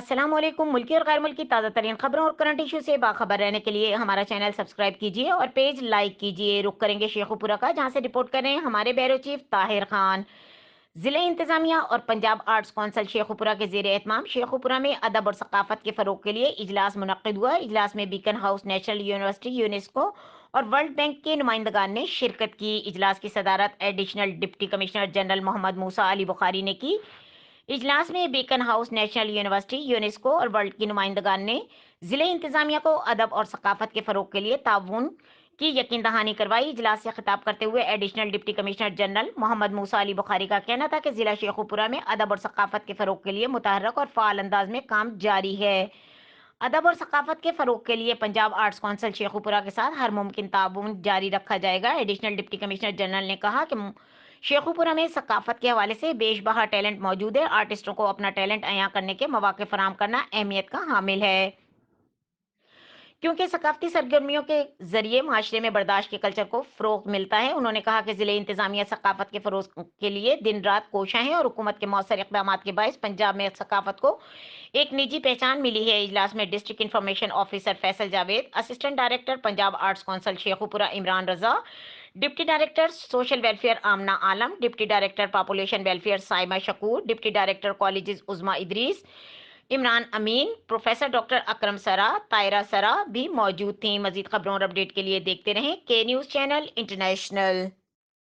السلام علیکم۔ ملکی اور غیر ملکی تازہ ترین خبروں اور کرنٹ ایشو سے باخبر رہنے کے لیے ہمارا چینل سبسکرائب کیجیے اور پیج لائک کیجیے۔ رخ کریں گے شیخوپورہ کا، جہاں سے رپورٹ کر رہے ہیں ہمارے بیورو چیف طاہر خان۔ ضلع انتظامیہ اور پنجاب آرٹس کونسل شیخوپورہ کے زیر اہتمام شیخوپورہ میں ادب اور ثقافت کے فروغ کے لیے اجلاس منعقد ہوا۔ اجلاس میں Beaconhouse National University UNESCO اور ورلڈ بینک کے نمائندگان نے شرکت کی۔ اجلاس کی صدارت additional deputy commissioner general Muhammad Musa Ali Bukhari نے کی۔ اجلاس میں Beaconhouse National University UNESCO اور ورلڈ کی نمائندگان نے ضلع انتظامیہ کو ادب اور ثقافت کے فروغ کے لیے تعاون کی یقین دہانی کروائی۔ اجلاس سے خطاب کرتے ہوئے additional deputy commissioner general Muhammad Musa Ali بخاری کا کہنا تھا کہ ضلع شیخوپورہ میں ادب اور ثقافت کے فروغ کے لیے متحرک اور فعال انداز میں کام جاری ہے۔ ادب اور ثقافت کے فروغ کے لیے پنجاب آرٹس کونسل شیخوپورہ کے ساتھ ہر ممکن تعاون جاری رکھا جائے گا۔ ایڈیشنل ڈپٹی کمشنر جنرل نے کہا کہ شیخوپورہ میں ثقافت کے حوالے سے بیش بہا ٹیلنٹ موجود ہے۔ آرٹسٹوں کو اپنا ٹیلنٹ عیاں کرنے کے مواقع فراہم کرنا اہمیت کا حامل ہے، کیونکہ ثقافتی سرگرمیوں کے ذریعے معاشرے میں برداشت کے کلچر کو فروغ ملتا ہے۔ انہوں نے کہا کہ ضلع انتظامیہ ثقافت کے فروغ کے لیے دن رات کوشاں ہیں اور حکومت کے مؤثر اقدامات کے باعث پنجاب میں ثقافت کو ایک نجی پہچان ملی ہے۔ اجلاس میں district information officer Faisal Javed, assistant director Punjab arts council Sheikhupura Imran Raza, deputy director social welfare Amna Alam, deputy director population welfare Saima Shakoor, deputy director colleges Uzma Idrees, Imran Amin, professor doctor Akram Sra, Taira سرا بھی موجود تھیں۔ مزید خبروں اور اپڈیٹ کے لیے دیکھتے رہیں کے نیوز چینل انٹرنیشنل۔